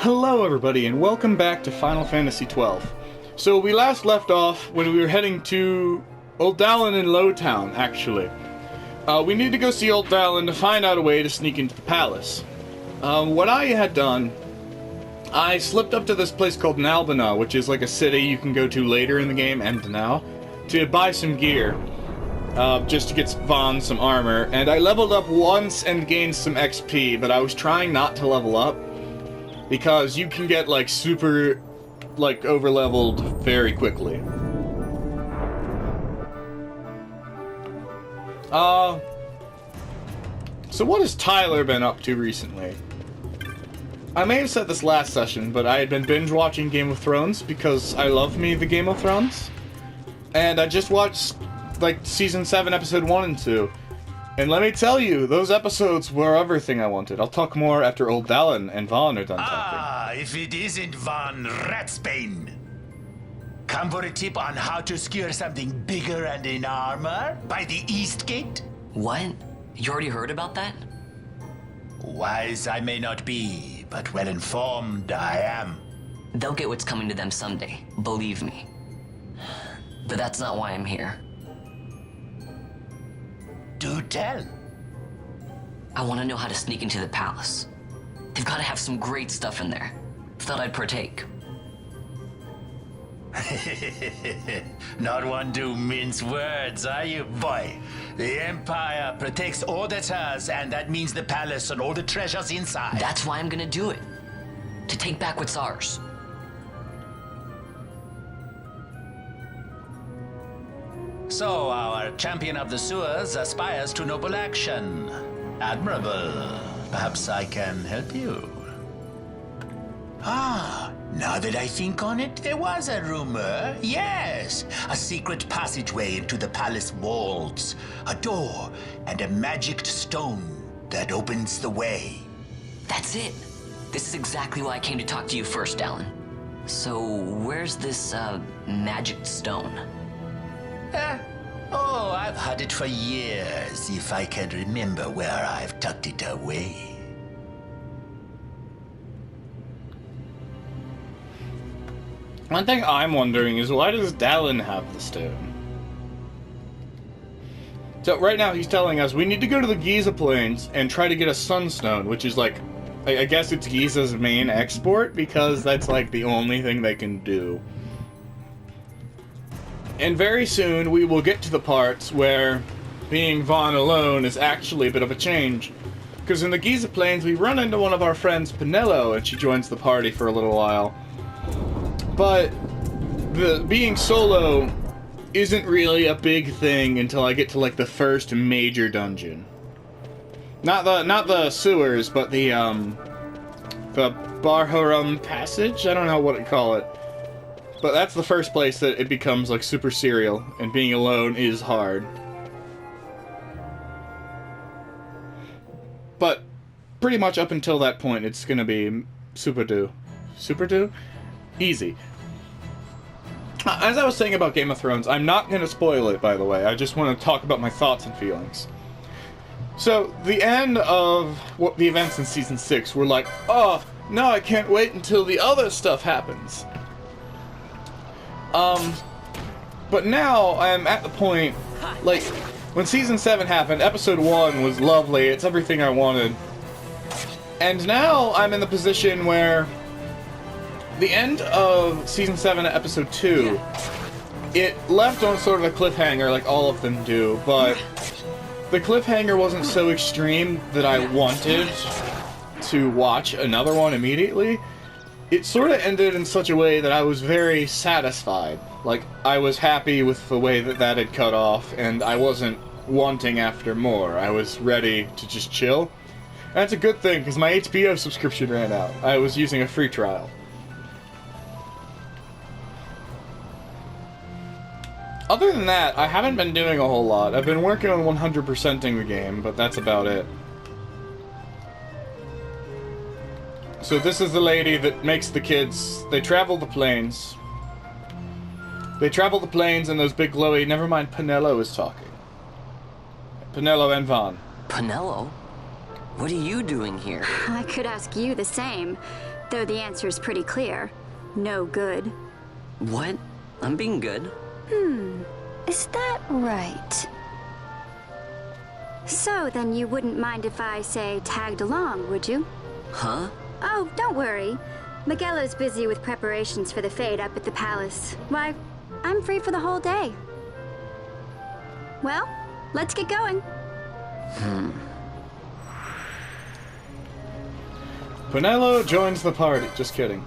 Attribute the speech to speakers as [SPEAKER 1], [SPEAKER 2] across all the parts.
[SPEAKER 1] Hello everybody and welcome back to Final Fantasy XII. So we last left off when we were heading to Old Dallin in Lowtown, actually. We need to go see Old Dallin to find out a way to sneak into the palace. What I had done, I slipped up to this place called Nalbina, which is like a city you can go to later in the game and now, to buy some gear. Just to get VAAN some armor, and I leveled up once and gained some XP, but I was trying not to level up. Because you can get, like, super, like, over-leveled very quickly. So what has Tyler been up to recently? I may have said this last session, but I had been binge-watching Game of Thrones because I love me the Game of Thrones. And I just watched, like, Season 7, Episode 1 and 2. And let me tell you, those episodes were everything I wanted. I'll talk more after Old Dallin and VAAN are done talking.
[SPEAKER 2] Ah, if it isn't VAAN Ratsbane. Come for a tip on how to secure something bigger and in armor by the East Gate?
[SPEAKER 3] What? You already heard about that?
[SPEAKER 2] Wise I may not be, but well informed I am.
[SPEAKER 3] They'll get what's coming to them someday, believe me. But that's not why I'm here.
[SPEAKER 2] Do tell.
[SPEAKER 3] I want to know how to sneak into the palace. They've got to have some great stuff in there. Thought I'd partake.
[SPEAKER 2] Not one to mince words, are you, boy? The Empire protects all that's hers, and that means the palace and all the treasures inside.
[SPEAKER 3] That's why I'm gonna do it. To take back what's ours.
[SPEAKER 2] So, our champion of the sewers aspires to noble action. Admirable. Perhaps I can help you. Ah, now that I think on it, there was a rumor. Yes, a secret passageway into the palace walls. A door and a magic stone that opens the way.
[SPEAKER 3] That's it. This is exactly why I came to talk to you first, Dallin. So, where's this, magic stone?
[SPEAKER 2] Oh, I've had it for years, if I can remember where I've tucked it away.
[SPEAKER 1] One thing I'm wondering is, why does Dallin have the stone? So right now he's telling us we need to go to the Giza Planes and try to get a sunstone, which is like, I guess it's Giza's main export, because that's like the only thing they can do. And very soon we will get to the parts where being VAAN alone is actually a bit of a change. Because in the Giza Planes we run into one of our friends, Pinello, and she joins the party for a little while. But the being solo isn't really a big thing until I get to like the first major dungeon. Not the sewers, but the Barharum Passage? I don't know what to call it. But that's the first place that it becomes, like, super serial, and being alone is hard. But, pretty much up until that point, it's gonna be super-do. Super-do? Easy. As I was saying about Game of Thrones, I'm not gonna spoil it, by the way. I just want to talk about my thoughts and feelings. So, the end of the events in Season 6 were like, oh, no, I can't wait until the other stuff happens. But now I'm at the point, like, when Season 7 happened, Episode 1 was lovely, it's everything I wanted. And now I'm in the position where the end of Season 7, Episode 2, it left on sort of a cliffhanger, like all of them do, but the cliffhanger wasn't so extreme that I wanted to watch another one immediately. It sort of ended in such a way that I was very satisfied. Like, I was happy with the way that that had cut off, and I wasn't wanting after more. I was ready to just chill. And that's a good thing, because my HBO subscription ran out. I was using a free trial. Other than that, I haven't been doing a whole lot. I've been working on 100%ing the game, but that's about it. So this is the lady that makes the kids, they travel the planes. They travel the planes and those big glowy, never mind, Pinello is talking. Pinello and VAAN.
[SPEAKER 3] Pinello? What are you doing here?
[SPEAKER 4] I could ask you the same. Though the answer's pretty clear. No good.
[SPEAKER 3] What? I'm being good.
[SPEAKER 4] Is that right? So then you wouldn't mind if I, say, tagged along, would you?
[SPEAKER 3] Huh?
[SPEAKER 4] Oh, don't worry. Magello's busy with preparations for the fete up at the palace. Why, I'm free for the whole day. Well, let's get going.
[SPEAKER 1] Penelo joins the party. Just kidding.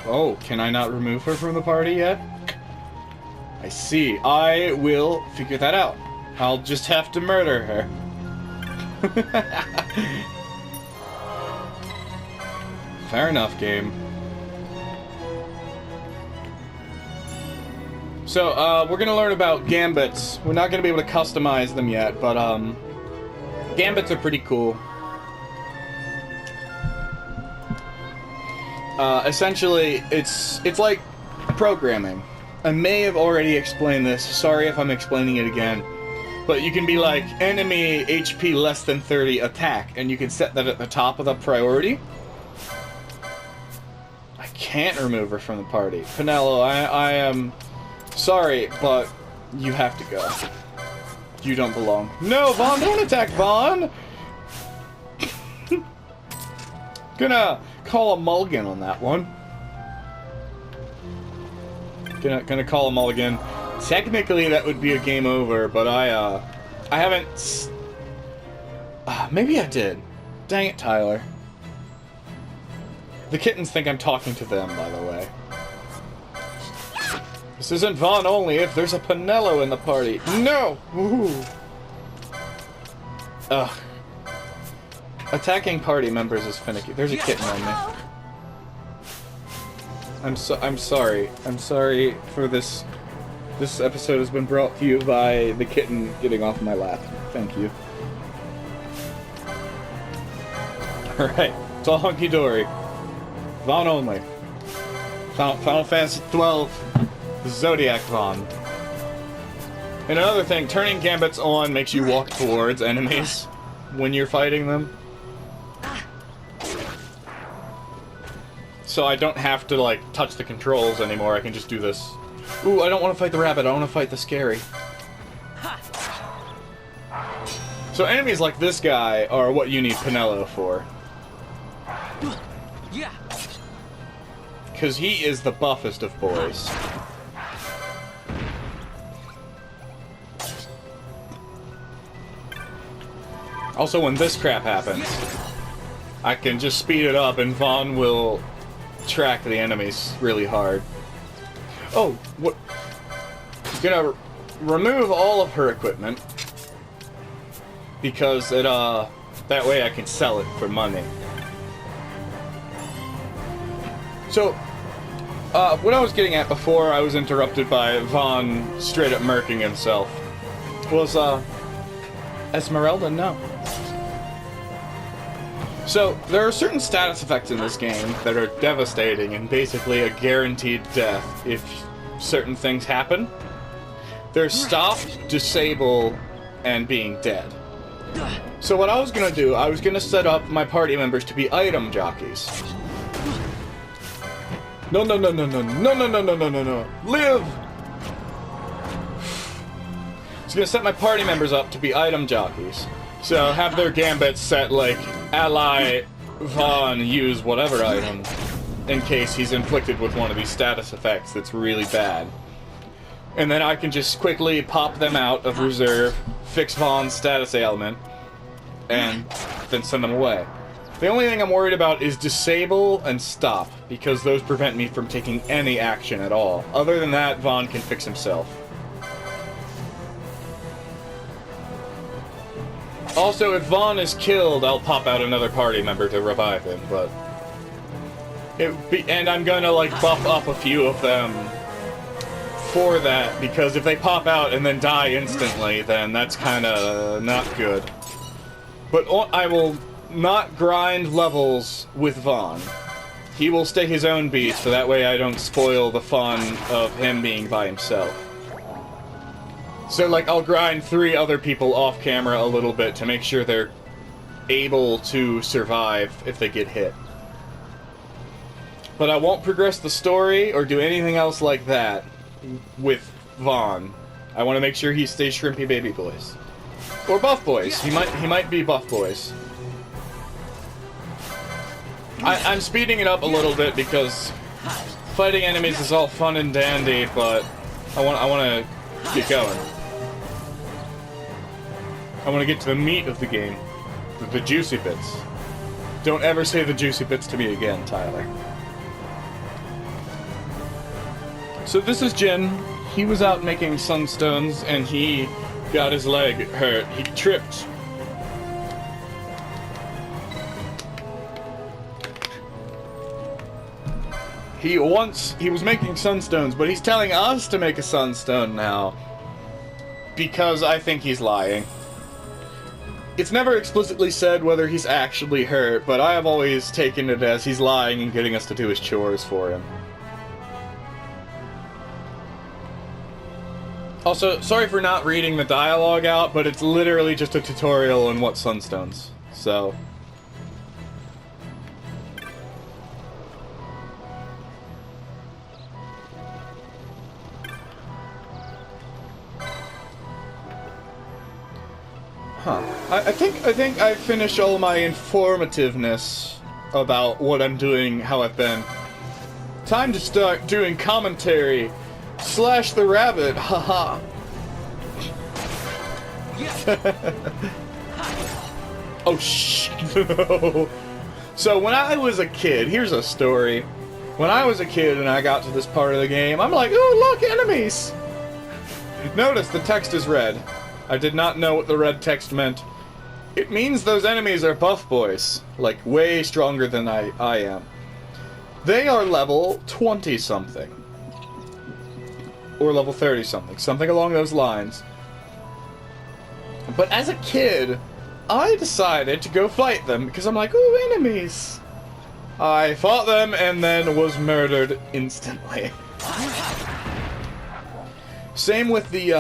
[SPEAKER 1] Oh, can I not remove her from the party yet? I see. I will figure that out. I'll just have to murder her. Fair enough, game. So, we're gonna learn about gambits. We're not gonna be able to customize them yet, but, gambits are pretty cool. Essentially, it's like programming. I may have already explained this. Sorry if I'm explaining it again. But you can be like, enemy HP less than 30 attack, and you can set that at the top of the priority. I can't remove her from the party. Penelo, I am sorry, but you have to go. You don't belong. No, VAAN, don't attack VAAN! Gonna call a mulligan on that one. Gonna call a mulligan. Technically, that would be a game over, but I haven't... maybe I did. Dang it, Tyler. The kittens think I'm talking to them, by the way. This isn't VAAN only if there's a Penelo in the party. No! Ooh. Ugh. Attacking party members is finicky. There's a kitten on me. I'm sorry. I'm sorry for this. This episode has been brought to you by the kitten getting off my lap. Thank you. Alright, it's all hunky-dory. VAAN only. Final Fantasy XII, Zodiac VAAN. And another thing, turning gambits on makes you walk towards enemies when you're fighting them. So I don't have to, like, touch the controls anymore. I can just do this. Ooh, I don't want to fight the rabbit. I want to fight the scary. So enemies like this guy are what you need Penelo for.
[SPEAKER 5] Yeah.
[SPEAKER 1] Because he is the buffest of boys. Also, when this crap happens, I can just speed it up and VAAN will track the enemies really hard. Oh, what? Gonna remove all of her equipment because it, that way I can sell it for money. So, what I was getting at before I was interrupted by VAAN straight up murking himself was, Esmeralda, no. So, there are certain status effects in this game that are devastating and basically a guaranteed death if certain things happen. There's stop, disable, and being dead. So what I was gonna do, I was gonna set up my party members to be item jockeys. No, no, no, no, no, no, no, no, no, no, no, no. Live! I was gonna set my party members up to be item jockeys. So have their gambits set like, ally VAAN use whatever item, in case he's inflicted with one of these status effects that's really bad. And then I can just quickly pop them out of reserve, fix VAAN's status ailment, and then send them away. The only thing I'm worried about is disable and stop, because those prevent me from taking any action at all. Other than that, VAAN can fix himself. Also, if VAAN is killed, I'll pop out another party member to revive him, but... and I'm gonna, like, buff up a few of them for that, because if they pop out and then die instantly, then that's kinda not good. But I will not grind levels with VAAN. He will stay his own beast, so that way I don't spoil the fun of him being by himself. So, like, I'll grind 3 other people off camera a little bit to make sure they're able to survive if they get hit. But I won't progress the story or do anything else like that with VAAN. I want to make sure he stays Shrimpy Baby Boys. Or Buff Boys. He might be Buff Boys. I'm speeding it up a little bit because fighting enemies is all fun and dandy, but I want to get going. I want to get to the meat of the game. The juicy bits. Don't ever say the juicy bits to me again, Tyler. So this is Jin. He was out making sunstones and he got his leg hurt. He tripped. He was making sunstones, but he's telling us to make a sunstone now. Because I think he's lying. It's never explicitly said whether he's actually hurt, but I have always taken it as he's lying and getting us to do his chores for him. Also, sorry for not reading the dialogue out, but it's literally just a tutorial on what sunstones. So... Huh. I think I've finished all my informativeness about what I'm doing, how I've been. Time to start doing commentary. Slash the rabbit, haha. Oh, no. So when I was a kid, here's a story. When I was a kid and I got to this part of the game, I'm like, oh, look, enemies! Notice the text is red. I did not know what the red text meant. It means those enemies are buff boys. Like, way stronger than I am. They are level 20-something. Or level 30-something. Something along those lines. But as a kid, I decided to go fight them because I'm like, ooh, enemies! I fought them and then was murdered instantly. Same with the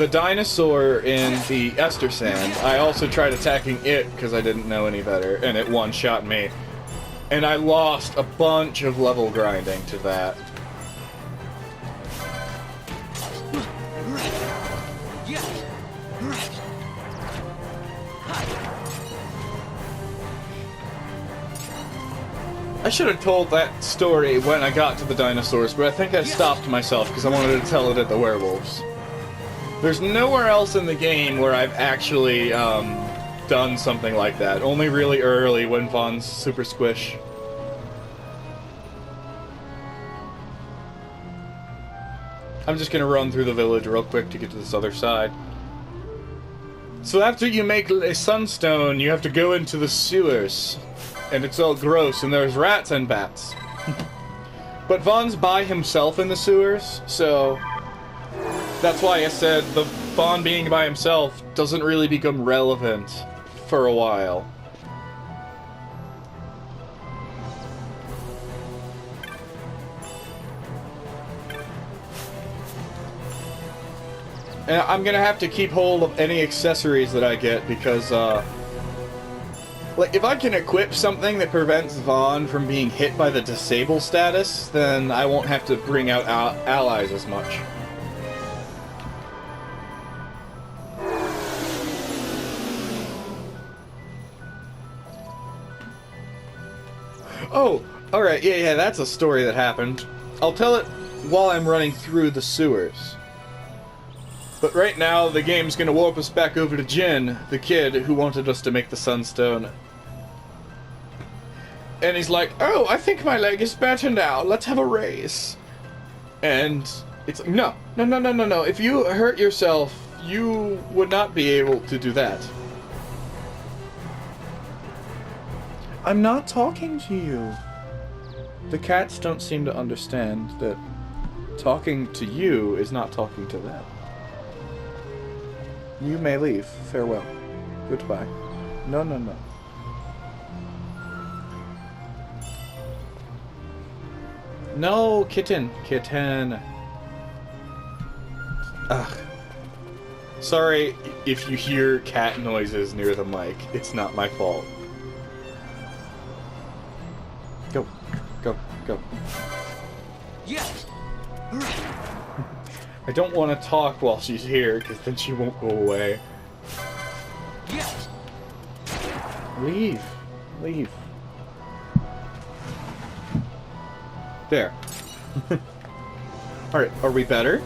[SPEAKER 1] dinosaur in the Ester Sand. I also tried attacking it because I didn't know any better, and it one-shot me. And I lost a bunch of level grinding to that. I should have told that story when I got to the dinosaurs, but I think I stopped myself because I wanted to tell it at the werewolves. There's nowhere else in the game where I've actually done something like that. Only really early when VAAN's super squish. I'm just gonna run through the village real quick to get to this other side. So after you make a sunstone, you have to go into the sewers. And it's all gross, and there's rats and bats. But VAAN's by himself in the sewers, so... That's why I said the VAAN being by himself doesn't really become relevant for a while. And I'm gonna have to keep hold of any accessories that I get because, like, if I can equip something that prevents VAAN from being hit by the disable status, then I won't have to bring out allies as much. Oh, alright, yeah, that's a story that happened. I'll tell it while I'm running through the sewers. But right now, the game's gonna warp us back over to Jin, the kid who wanted us to make the sunstone. And he's like, oh, I think my leg is better now, let's have a race. And it's like, no. If you hurt yourself, you would not be able to do that. I'm not talking to you. The cats don't seem to understand that talking to you is not talking to them. You may leave. Farewell. Goodbye. No. No, kitten. Ugh. Sorry if you hear cat noises near the mic. It's not my fault. Go. Go. Go.
[SPEAKER 5] Yeah.
[SPEAKER 1] I don't want to talk while she's here, because then she won't go away.
[SPEAKER 5] Yeah.
[SPEAKER 1] Leave. Leave. There. Alright, are we better?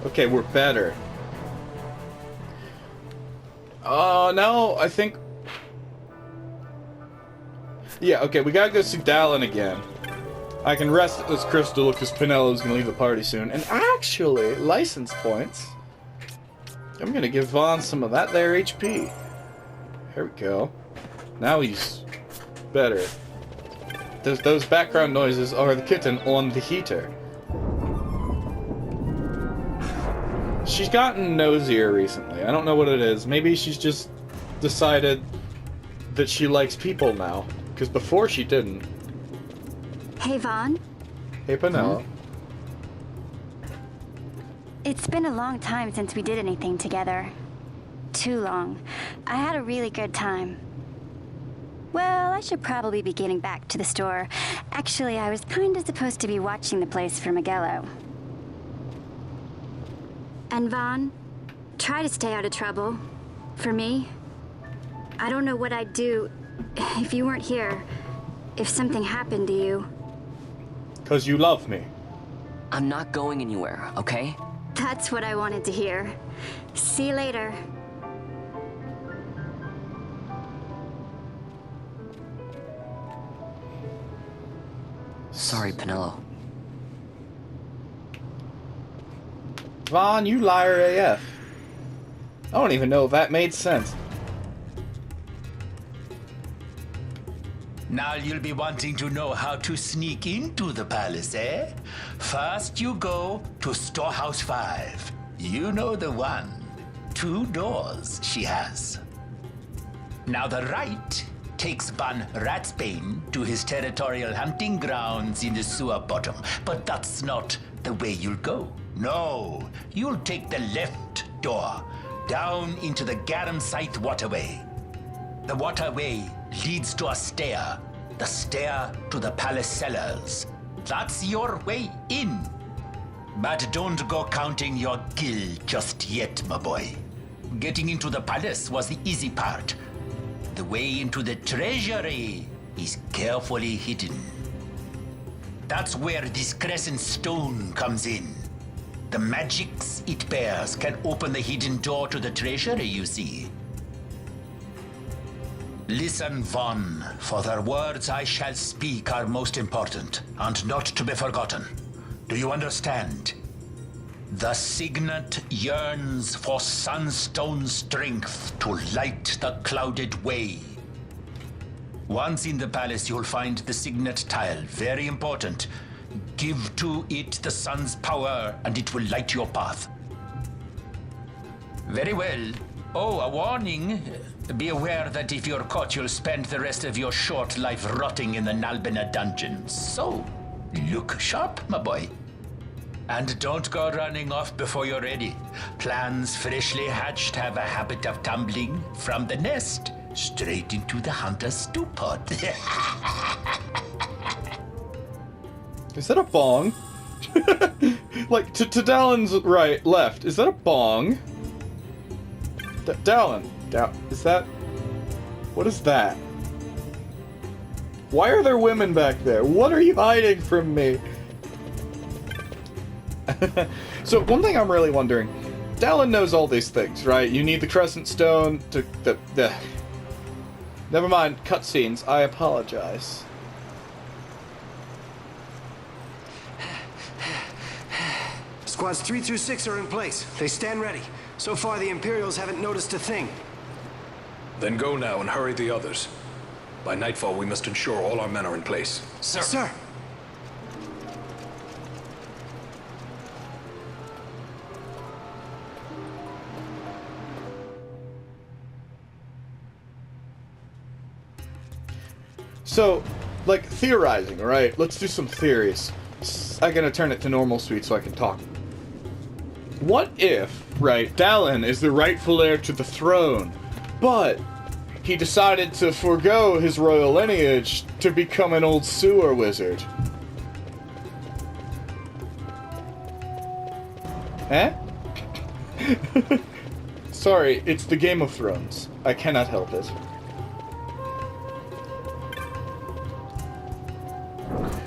[SPEAKER 1] Okay, we're better. No, I think... Yeah, okay, we gotta go see Dallin again. I can rest at this crystal because Penelo's gonna leave the party soon. And actually, license points. I'm gonna give VAAN some of that there HP. There we go. Now he's better. Those background noises are the kitten on the heater. She's gotten nosier recently. I don't know what it is. Maybe she's just decided that she likes people now. Because before she didn't.
[SPEAKER 4] Hey, VAAN.
[SPEAKER 1] Hey, Penelo.
[SPEAKER 4] It's been a long time since we did anything together. Too long. I had a really good time. Well, I should probably be getting back to the store. Actually, I was kind of supposed to be watching the place for Miguelo. And VAAN, try to stay out of trouble. For me. I don't know what I'd do if you weren't here. If something happened to you.
[SPEAKER 1] 'Cause you love me.
[SPEAKER 3] I'm not going anywhere, okay?
[SPEAKER 4] That's what I wanted to hear. See you later.
[SPEAKER 3] Sorry, Penelo.
[SPEAKER 1] VAAN, you liar AF. I don't even know if that made sense.
[SPEAKER 2] Now you'll be wanting to know how to sneak into the palace, eh? First you go to Storehouse 5. You know the one. 2 doors she has. Now the right takes Ban Ratsbane to his territorial hunting grounds in the sewer bottom. But that's not the way you'll go. No, you'll take the left door, down into the Garum Scythe waterway. The waterway leads to a stair. The stair to the palace cellars. That's your way in. But don't go counting your gil just yet, my boy. Getting into the palace was the easy part. The way into the treasury is carefully hidden. That's where this crescent stone comes in. The magics it bears can open the hidden door to the treasury, you see. Listen, VAAN, for the words I shall speak are most important, and not to be forgotten. Do you understand? The signet yearns for sunstone strength to light the clouded way. Once in the palace, you'll find the signet tile, very important. Give to it the sun's power, and it will light your path. Very well. Oh, a warning. Be aware that if you're caught, you'll spend the rest of your short life rotting in the Nalbina dungeons. So, look sharp, my boy. And don't go running off before you're ready. Plans freshly hatched have a habit of tumbling from the nest straight into the hunter's stew pot.
[SPEAKER 1] Is that a bong? Like, to Dallin's right, left. Is that a bong? Dallin. Is that... What is that? Why are there women back there? What are you hiding from me? So, one thing I'm really wondering. Dallin knows all these things, right? You need the crescent stone to... Never mind, cutscenes. I apologize.
[SPEAKER 6] Squads 3 through 6 are in place. They stand ready. So far, the Imperials haven't noticed a thing.
[SPEAKER 5] Then go now and hurry the others. By nightfall, we must ensure all our men are in place.
[SPEAKER 6] Sir. Sir.
[SPEAKER 1] So, like, theorizing, right? Let's do some theories. I'm gonna turn it to normal speed so I can talk. What if, right, Dallin is the rightful heir to the throne, but he decided to forego his royal lineage to become an old sewer wizard? Eh? Sorry, it's the Game of Thrones. I cannot help it.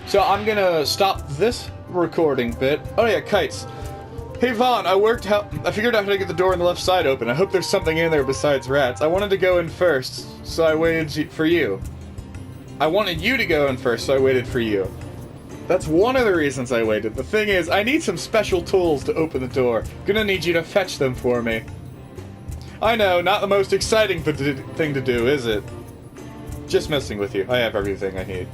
[SPEAKER 1] So I'm gonna stop this recording bit. Oh yeah, kites. Hey Vaughn, I figured out how to get the door on the left side open. I hope there's something in there besides rats. I wanted to go in first, so I waited for you. I wanted you to go in first, so I waited for you. That's one of the reasons I waited. The thing is, I need some special tools to open the door. Gonna need you to fetch them for me. I know, not the most exciting thing to do, is it? Just messing with you. I have everything I need.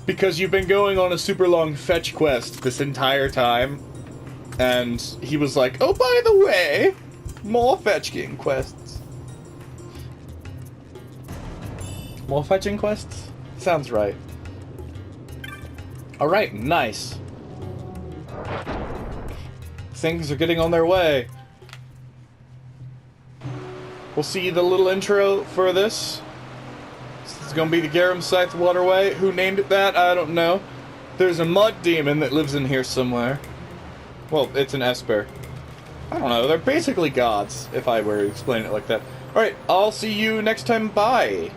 [SPEAKER 1] Because you've been going on a super long fetch quest this entire time. And he was like, oh, by the way, more fetching quests. More fetching quests? Sounds right. Alright, nice. Things are getting on their way. We'll see the little intro for this. It's gonna be the Garum Scythe Waterway. Who named it that? I don't know. There's a mud demon that lives in here somewhere. Well, it's an Esper. I don't know. They're basically gods, if I were to explain it like that. Alright, I'll see you next time. Bye.